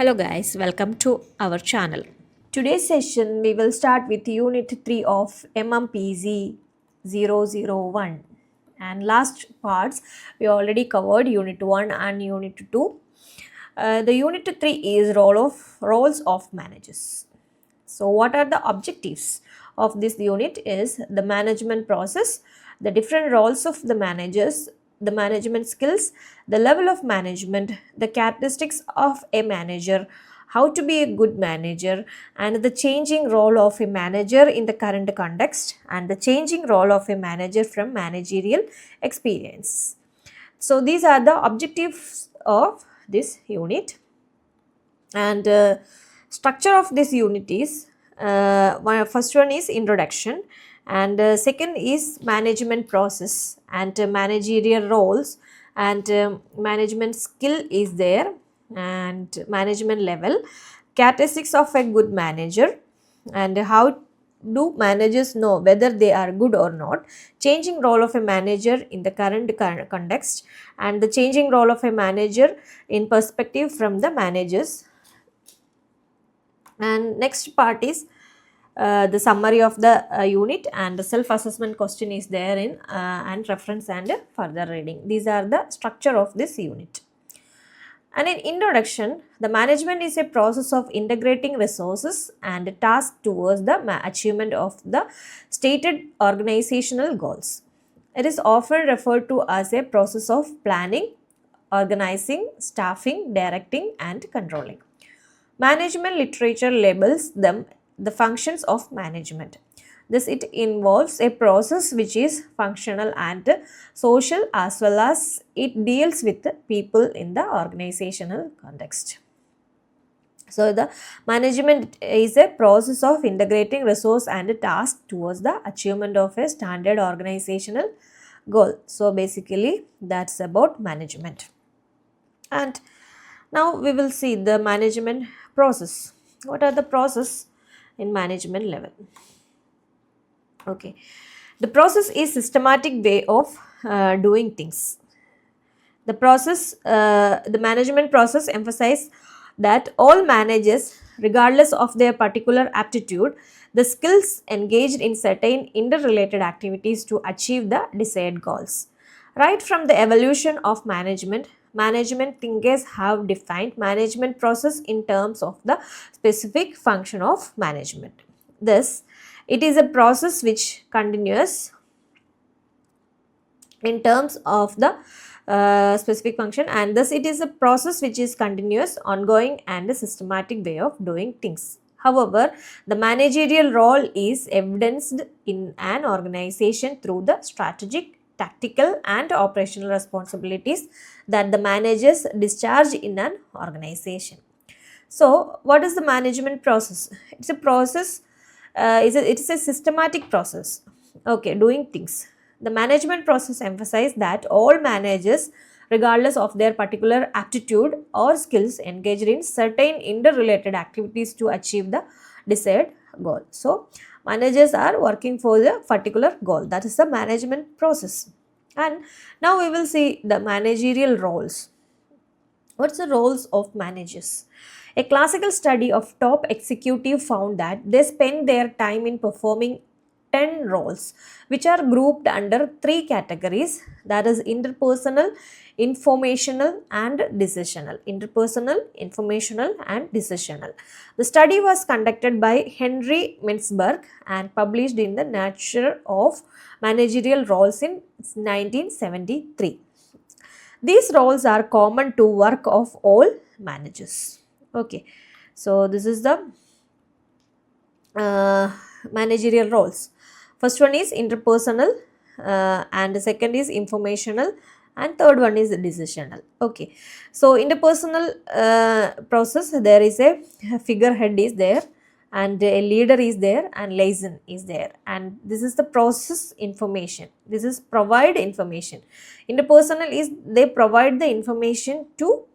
Hello guys, welcome to our channel. Today's session we will start with Unit 3 of MMPC 001, and last parts we already covered Unit 1 and Unit 2. The Unit 3 is roles of managers. So what are the objectives of this unit is the management process, the different roles of the managers, the management skills, the level of management, the characteristics of a manager, how to be a good manager, and the changing role of a manager in the current context, and the changing role of a manager from managerial experience. So these are the objectives of this unit, and structure of this unit is first one is introduction, and second is management process and managerial roles, and management skill is there, and management level, characteristics of a good manager, and how do managers know whether they are good or not, changing role of a manager in the current context, and the changing role of a manager in perspective from the managers. And next part is the summary of the unit, and the self-assessment question is there in and reference and further reading. These are the structure of this unit. And in introduction, the management is a process of integrating resources and tasks towards the achievement of the stated organizational goals. It is often referred to as a process of planning, organizing, staffing, directing, and controlling. Management literature labels them the functions of management. Thus, it involves a process which is functional and social, as well as it deals with people in the organizational context. So, the management is a process of integrating resource and task towards the achievement of a standard organizational goal. So, basically, that's about management. And now we will see the management process. What are the process in management level? Okay, the process is systematic way of doing things. The management process emphasizes that all managers, regardless of their particular aptitude, the skills engaged in certain interrelated activities to achieve the desired goals. Right from the evolution of management, management thinkers have defined management process in terms of the specific function of management. Thus, it is a process which continues in terms of the specific function, and thus it is a process which is continuous, ongoing, and a systematic way of doing things. However, the managerial role is evidenced in an organization through the strategic, tactical, and operational responsibilities that the managers discharge in an organization. So, what is the management process? It's a process, it's a systematic process, okay, doing things. The management process emphasizes that all managers, regardless of their particular aptitude or skills, engaged in certain interrelated activities to achieve the desired goal. So, managers are working for the particular goal. That is the management process. And now we will see the managerial roles. What's the roles of managers? A classical study of top executive found that they spend their time in performing 10 roles, which are grouped under 3 categories, that is interpersonal, informational, and decisional. Interpersonal, informational, and decisional. The study was conducted by Henry Mintzberg and published in the Nature of Managerial Roles in 1973. These roles are common to work of all managers. Okay, so this is the managerial roles. First one is interpersonal, and the second is informational, and third one is decisional. Okay, so interpersonal process, there is a figurehead is there, and a leader is there, and liaison is there, and this is the process information. This is provide information. Interpersonal is they provide the information to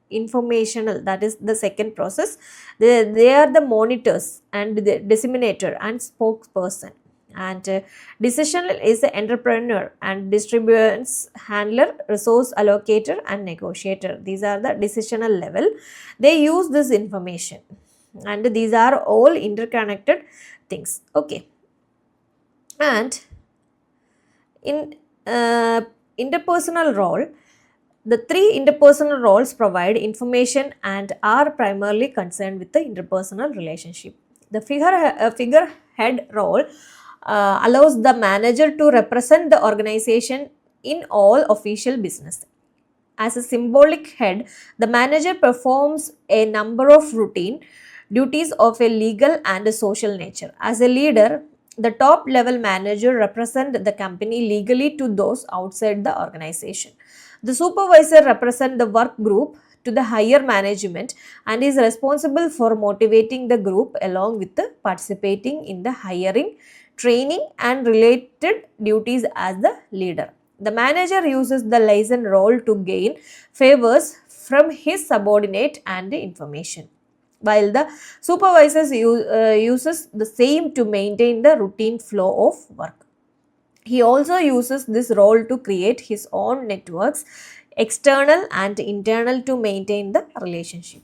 informational, that is the second process. They are the monitors and the disseminator and spokesperson. And decisional is the entrepreneur and distributes handler, resource allocator and negotiator. These are the decisional level. They use this information and these are all interconnected things. Okay. And in interpersonal role, the three interpersonal roles provide information and are primarily concerned with the interpersonal relationship. The figurehead role allows the manager to represent the organization in all official business. As a symbolic head, the manager performs a number of routine duties of a legal and a social nature. As a leader, the top level manager represents the company legally to those outside the organization. The supervisor represents the work group to the higher management and is responsible for motivating the group along with the participating in the hiring, training and related duties as the leader. The manager uses the liaison role to gain favors from his subordinate and the information, while the supervisor uses the same to maintain the routine flow of work. He also uses this role to create his own networks, external and internal, to maintain the relationship.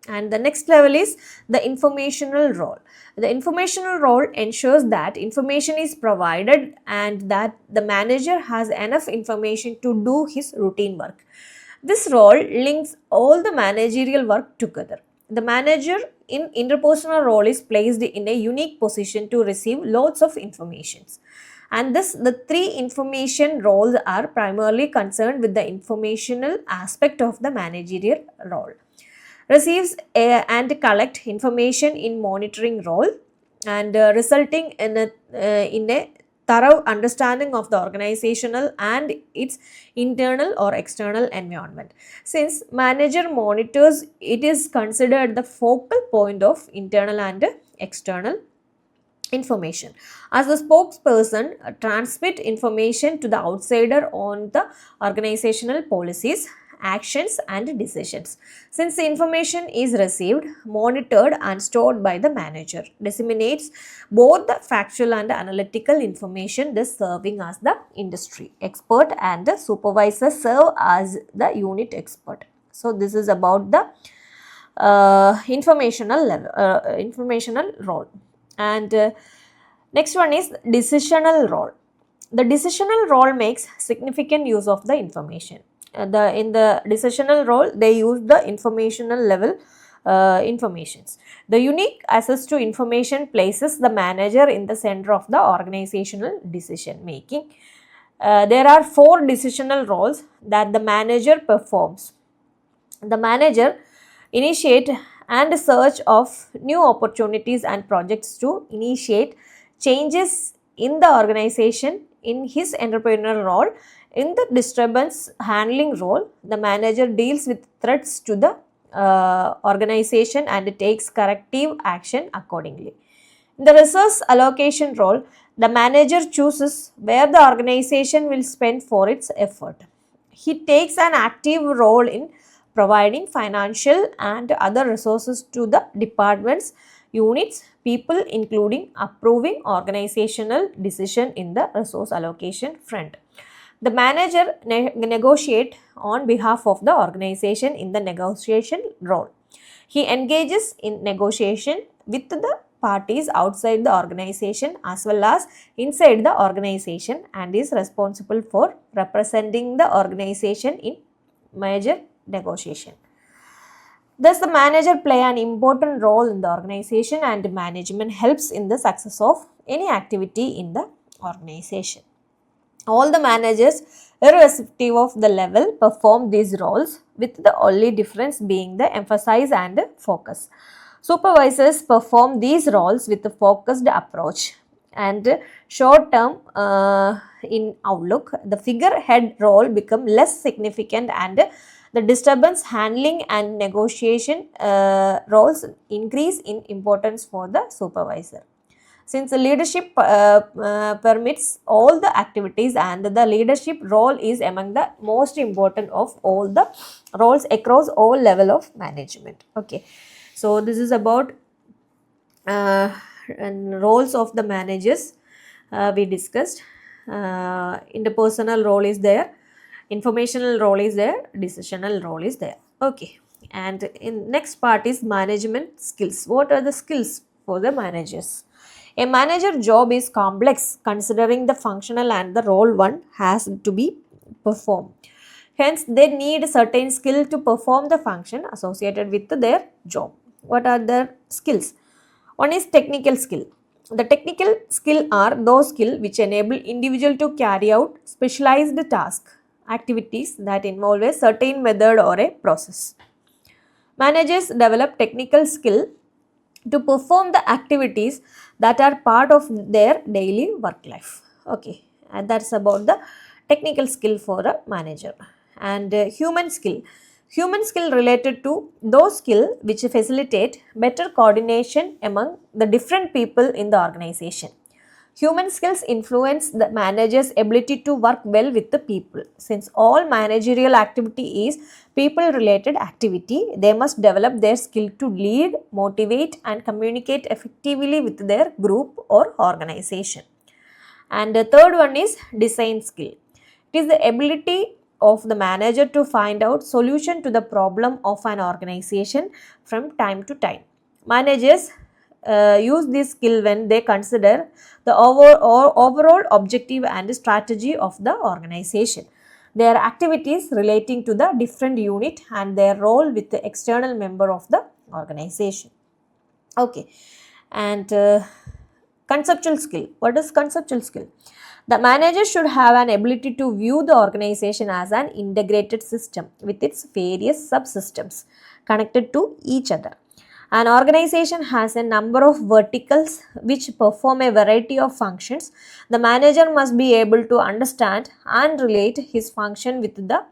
And the next level is the informational role. The informational role ensures that information is provided and that the manager has enough information to do his routine work. This role links all the managerial work together. The manager in interpersonal role is placed in a unique position to receive lots of informations. And the three information roles are primarily concerned with the informational aspect of the managerial role. Receives and collect information in monitoring role and resulting in a thorough understanding of the organizational and its internal or external environment. Since manager monitors, it is considered the focal point of internal and external information. As the spokesperson, transmit information to the outsider on the organizational policies, actions and decisions. Since the information is received, monitored and stored by the manager, disseminates both the factual and analytical information, thus serving as the industry expert, and the supervisor serve as the unit expert. So this is about the informational role. And next one is decisional role. The decisional role makes significant use of the information. In the decisional role, they use the informational level informations. The unique access to information places the manager in the center of the organizational decision making. There are 4 decisional roles that the manager performs. The manager initiate and search of new opportunities and projects to initiate changes in the organization. In his entrepreneurial role, in the disturbance handling role, the manager deals with threats to the organization and takes corrective action accordingly. In the resource allocation role, the manager chooses where the organization will spend for its effort. He takes an active role in providing financial and other resources to the departments, units, people, including approving organizational decision in the resource allocation front. The manager negotiates on behalf of the organization in the negotiation role. He engages in negotiation with the parties outside the organization as well as inside the organization and is responsible for representing the organization in major negotiation. Thus, the manager play an important role in the organization and management helps in the success of any activity in the organization. All the managers, irrespective of the level, perform these roles with the only difference being the emphasis and focus. Supervisors perform these roles with a focused approach and short term in outlook. The figurehead role become less significant and the disturbance handling and negotiation roles increase in importance for the supervisor. Since the leadership permits all the activities and the leadership role is among the most important of all the roles across all level of management. Okay, so this is about roles of the managers. we discussed. Interpersonal role is there, informational role is there, decisional role is there. Okay, and in next part is management skills. What are the skills for the managers? A manager job is complex considering the functional and the role one has to be performed. Hence, they need certain skill to perform the function associated with their job. What are their skills? One is technical skill. The technical skill are those skills which enable individual to carry out specialized task activities that involve a certain method or a process. Managers develop technical skill to perform the activities that are part of their daily work life. Okay, and that's about the technical skill for a manager. And human skill related to those skill which facilitate better coordination among the different people in the organization. Human skills influence the manager's ability to work well with the people. Since all managerial activity is people related activity, they must develop their skill to lead, motivate, and communicate effectively with their group or organization. And the third one is design skill. It is the ability of the manager to find out solution to the problem of an organization from time to time. Managers use this skill when they consider the overall objective and strategy of the organization, their activities relating to the different unit and their role with the external member of the organization. Okay, and conceptual skill. What is conceptual skill? The manager should have an ability to view the organization as an integrated system with its various subsystems connected to each other. An organization has a number of verticals which perform a variety of functions. The manager must be able to understand and relate his function with the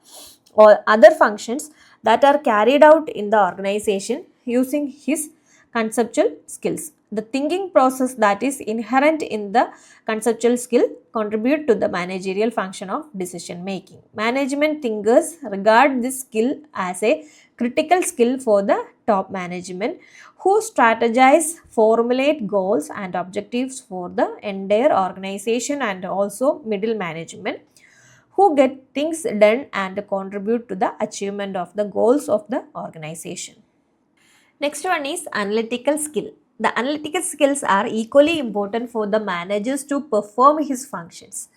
or other functions that are carried out in the organization using his conceptual skills. The thinking process that is inherent in the conceptual skill contribute to the managerial function of decision making. Management thinkers regard this skill as a critical skill for the top management who strategize, formulate goals and objectives for the entire organization, and also middle management who get things done and contribute to the achievement of the goals of the organization. Next one is analytical skill. The analytical skills are equally important for the managers to perform his functions.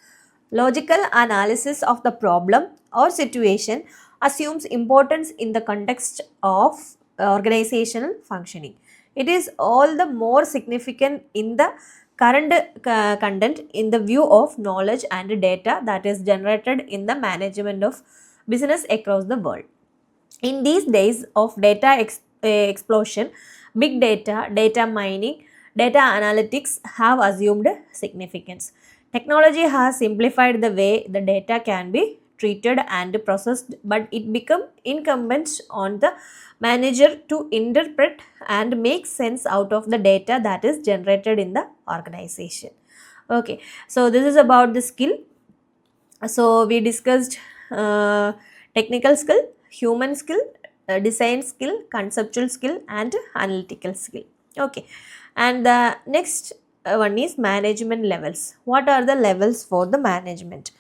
Logical analysis of the problem or situation assumes importance in the context of organizational functioning. It is all the more significant in the current content in the view of knowledge and data that is generated in the management of business across the world. In these days of data explosion, big data, data mining, data analytics have assumed significance. Technology has simplified the way the data can be treated and processed, but it becomes incumbent on the manager to interpret and make sense out of the data that is generated in the organization. Okay, so this is about the skill. So we discussed technical skill, human skill, design skill, conceptual skill and analytical skill. Okay, and the next one is management levels. What are the levels for the management?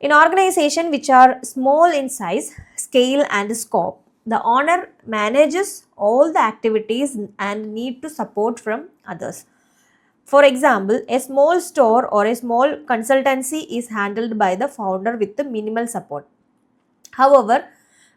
In organization which are small in size, scale and scope, the owner manages all the activities and need to support from others. For example, a small store or a small consultancy is handled by the founder with the minimal support. However,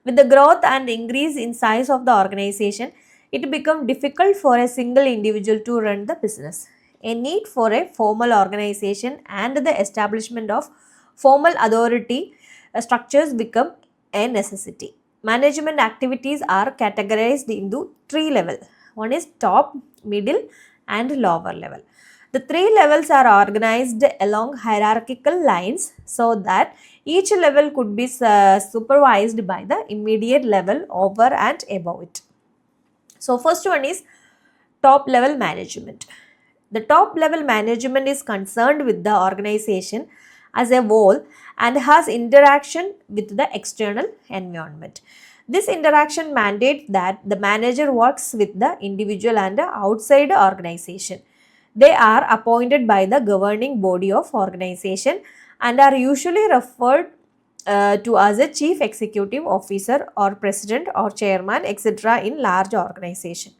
with the growth and increase in size of the organization, it becomes difficult for a single individual to run the business. A need for a formal organization and the establishment of formal authority structures become a necessity. Management activities are categorized into three levels. One is top, middle and lower level. The three levels are organized along hierarchical lines so that each level could be supervised by the immediate level over and above it. So first one is top level management. The top level management is concerned with the organization as a whole and has interaction with the external environment. This interaction mandates that the manager works with the individual and the outside organization. They are appointed by the governing body of organization and are usually referred to as a chief executive officer or president or chairman, etc. in large organization.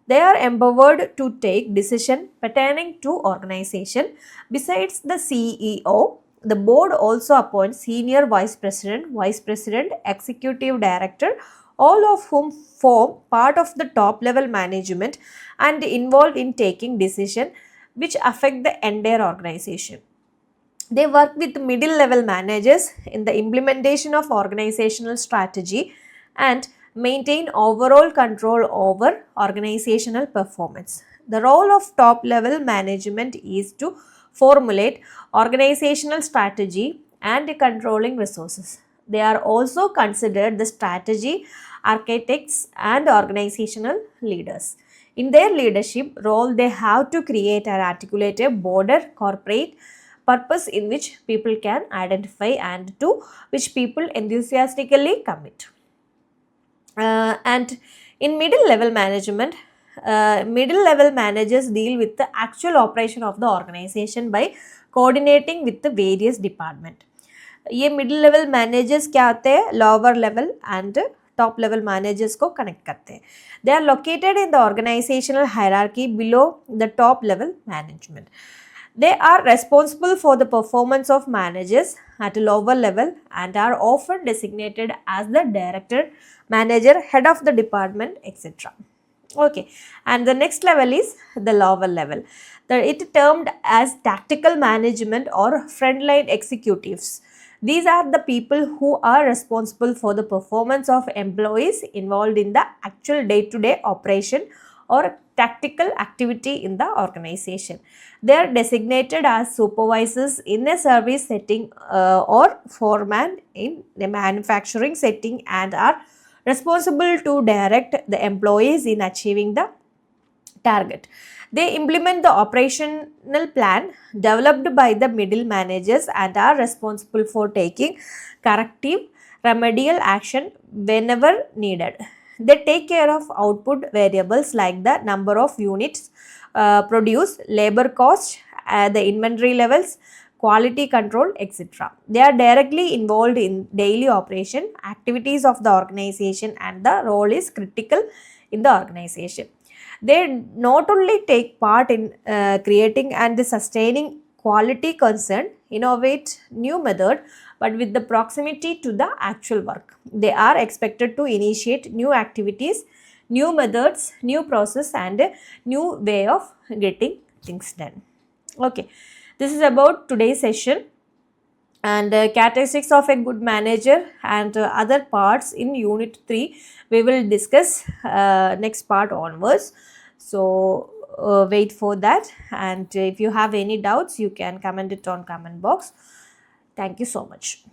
They are empowered to take decision pertaining to organization. Besides the CEO, the board also appoints senior vice president, executive director, all of whom form part of the top level management and involved in taking decision which affect the entire organization. They work with middle level managers in the implementation of organizational strategy and maintain overall control over organizational performance. The role of top level management is to formulate organizational strategy and controlling resources. They are also considered the strategy architects and organizational leaders. In their leadership role, they have to create and articulate a broader corporate purpose in which people can identify and to which people enthusiastically commit. And in middle level managers deal with the actual operation of the organization by coordinating with the various department. ये middle level managers क्या होते हैं, lower level and top level managers को connect करते हैं. They are located in the organizational hierarchy below the top level management. They are responsible for the performance of managers at a lower level and are often designated as the director, manager, head of the department, etc. Okay, and the next level is the lower level. It termed as tactical management or frontline executives. These are the people who are responsible for the performance of employees involved in the actual day-to-day operation or tactical activity in the organization. They are designated as supervisors in a service setting or foreman in a manufacturing setting and are responsible to direct the employees in achieving the target. They implement the operational plan developed by the middle managers and are responsible for taking corrective remedial action whenever needed. They take care of output variables like the number of units produced, labor cost, the inventory levels, quality control, etc. They are directly involved in daily operation activities of the organization and the role is critical in the organization. They not only take part in creating and sustaining quality concern, innovate new method, but with the proximity to the actual work. They are expected to initiate new activities, new methods, new process and a new way of getting things done. Okay, this is about today's session and characteristics of a good manager and other parts in unit 3 we will discuss next part onwards. So wait for that, and if you have any doubts you can comment it on comment box. Thank you so much.